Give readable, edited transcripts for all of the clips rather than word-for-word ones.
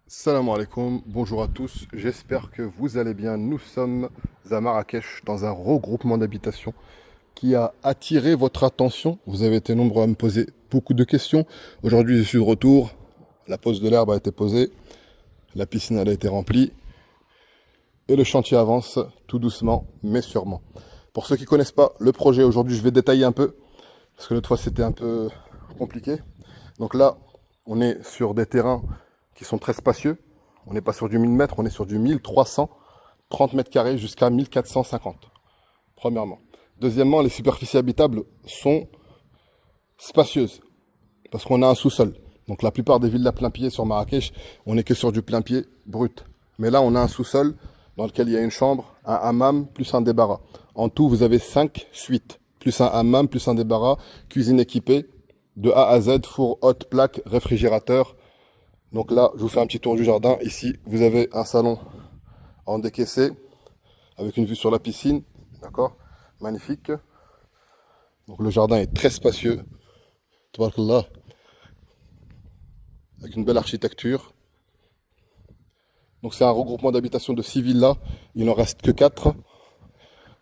Salam alaikum, bonjour à tous, j'espère que vous allez bien. Nous sommes à Marrakech dans un regroupement d'habitation qui a attiré votre attention. Vous avez été nombreux à me poser beaucoup de questions. Aujourd'hui je suis de retour, la pose de l'herbe a été posée, la piscine elle a été remplie et le chantier avance tout doucement mais sûrement. Pour ceux qui ne connaissent pas le projet, aujourd'hui je vais détailler un peu parce que l'autre fois c'était un peu compliqué. Donc là on est sur des terrains qui sont très spacieux. On n'est pas sur du 1000 mètres, on est sur du 1330 mètres carrés jusqu'à 1450, premièrement. Deuxièmement, les superficies habitables sont spacieuses, parce qu'on a un sous-sol. Donc la plupart des villes à plein pied sur Marrakech, on n'est que sur du plein pied brut. Mais là, on a un sous-sol dans lequel il y a une chambre, un hammam, plus un débarras. En tout, vous avez 5 suites, plus un hammam, plus un débarras, cuisine équipée, de A à Z, four, haute, plaque, réfrigérateur. Donc là, je vous fais un petit tour du jardin. Ici, vous avez un salon en décaissé, avec une vue sur la piscine, d'accord? Magnifique. Donc le jardin est très spacieux, tabarakallah, avec une belle architecture. Donc c'est un regroupement d'habitations de 6 villas, il n'en reste que 4.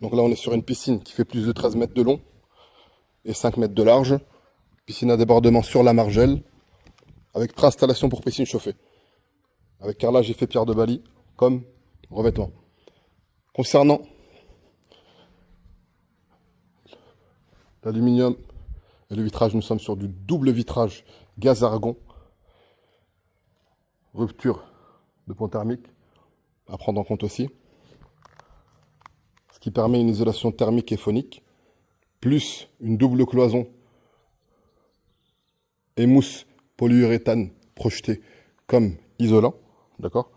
Donc là on est sur une piscine qui fait plus de 13 mètres de long et 5 mètres de large. Piscine à débordement sur la margelle, avec préinstallation pour piscine chauffée. Avec carrelage effet pierre de Bali, comme revêtement. Concernant l'aluminium et le vitrage, nous sommes sur du double vitrage gaz argon. Rupture de pont thermique à prendre en compte aussi. Ce qui permet une isolation thermique et phonique. Plus une double cloison émousse polyuréthane projeté comme isolant. D'accord.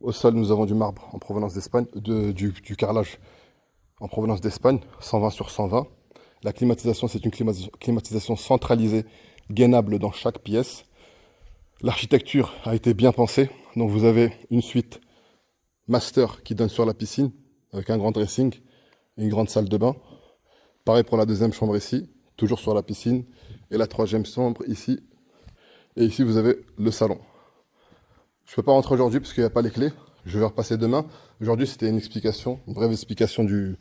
Au sol, nous avons du marbre en provenance d'Espagne, du carrelage en provenance d'Espagne, 120 sur 120. La climatisation, c'est une climatisation centralisée, gainable dans chaque pièce. L'architecture a été bien pensée. Donc vous avez une suite master qui donne sur la piscine, avec un grand dressing et une grande salle de bain. Pareil pour la deuxième chambre ici, toujours sur la piscine. Et la troisième chambre ici. Et ici, vous avez le salon. Je ne peux pas rentrer aujourd'hui parce qu'il n'y a pas les clés. Je vais repasser demain. Aujourd'hui, c'était une explication, une brève explication du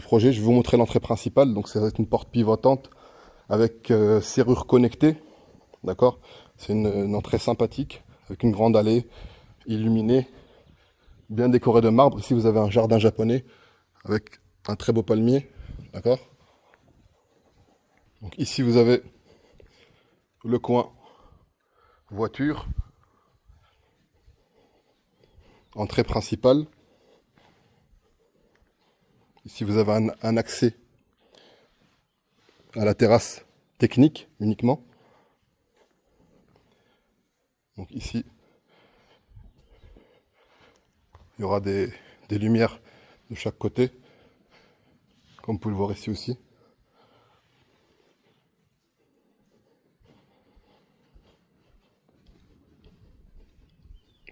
projet. Je vais vous montrer l'entrée principale. Donc, ça va être une porte pivotante avec serrure connectée. D'accord? C'est une entrée sympathique avec une grande allée illuminée, bien décorée de marbre. Ici, vous avez un jardin japonais avec un très beau palmier. D'accord? Donc, ici, vous avez le coin voiture, entrée principale. Ici, vous avez un accès à la terrasse technique uniquement. Donc ici, il y aura des lumières de chaque côté, comme vous pouvez le voir ici aussi.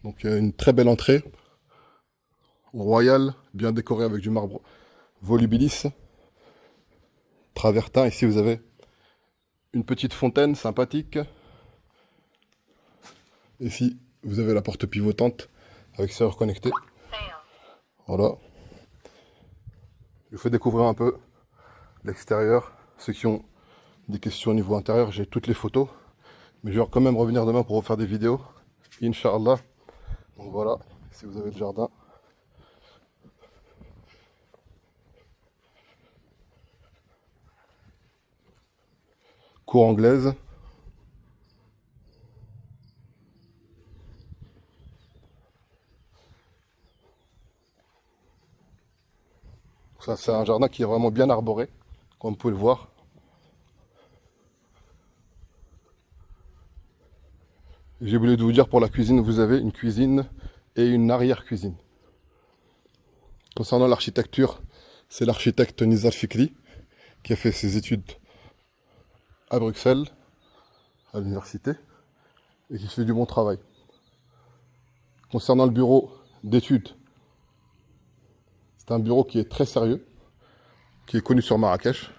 Donc une très belle entrée, royale, bien décorée avec du marbre volubilis, travertin. Ici, vous avez une petite fontaine sympathique. Ici, vous avez la porte pivotante avec serrure connectée. Voilà. Je vous fais découvrir un peu l'extérieur. Ceux qui ont des questions au niveau intérieur, j'ai toutes les photos. Mais je vais quand même revenir demain pour refaire des vidéos. Inch'Allah. Donc voilà, ici vous avez le jardin. Cour anglaise. Ça, c'est un jardin qui est vraiment bien arboré, comme vous pouvez le voir. J'ai oublié de vous dire, pour la cuisine, vous avez une cuisine et une arrière-cuisine. Concernant l'architecture, c'est l'architecte Nizar Fikri qui a fait ses études à Bruxelles, à l'université, et qui fait du bon travail. Concernant le bureau d'études, c'est un bureau qui est très sérieux, qui est connu sur Marrakech.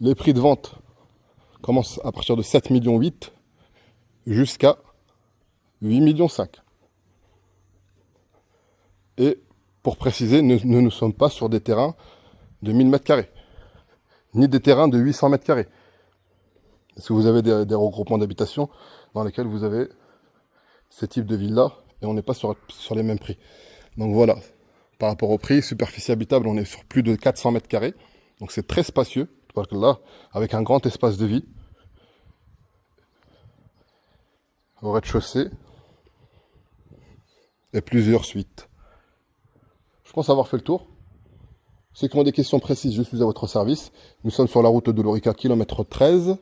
Les prix de vente commencent à partir de 7,8 millions. jusqu'à 8,5 millions. Et pour préciser, nous ne sommes pas sur des terrains de 1000 mètres carrés, ni des terrains de 800 mètres carrés. Parce que vous avez des regroupements d'habitation dans lesquels vous avez ce type de villas et on n'est pas sur les mêmes prix. Donc voilà, par rapport au prix, superficie habitable, on est sur plus de 400 mètres carrés. Donc c'est très spacieux, là, avec un grand espace de vie. Au rez-de-chaussée et plusieurs suites. Je pense avoir fait le tour. Ceux qui ont des questions précises, je suis à votre service. Nous sommes sur la route de l'Orica, kilomètre 13.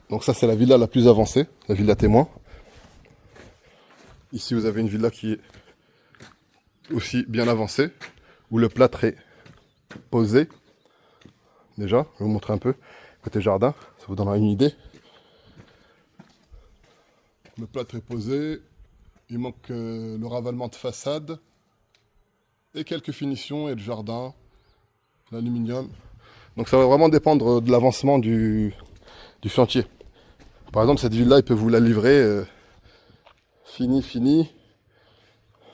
Donc ça, c'est la villa la plus avancée, la villa témoin. Ici, vous avez une villa qui est aussi bien avancée, où le plâtre est posé. Déjà, je vais vous montrer un peu côté jardin, ça vous donnera une idée. Le plâtre est posé, il manque le ravalement de façade et quelques finitions et le jardin, l'aluminium. Donc ça va vraiment dépendre de l'avancement du chantier. Par exemple, cette ville-là, il peut vous la livrer fini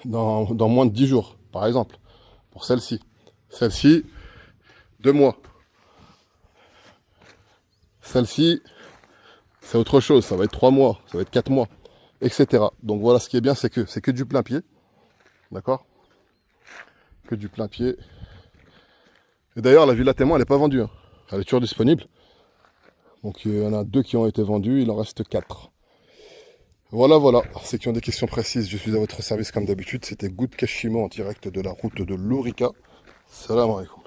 dans moins de 10 jours, par exemple, pour celle-ci. Celle-ci, 2 mois. Celle-ci, c'est autre chose, ça va être 3 mois, ça va être 4 mois, etc. Donc voilà, ce qui est bien, c'est que du plein pied. D'accord? Que du plein pied. Et d'ailleurs, la villa témoin, elle n'est pas vendue. Hein. Elle est toujours disponible. Donc il y en a 2 qui ont été vendus, il en reste 4. Voilà. Ceux qui ont des questions précises, je suis à votre service comme d'habitude. C'était Good Kashimo en direct de la route de l'Orica. Salam alaikum.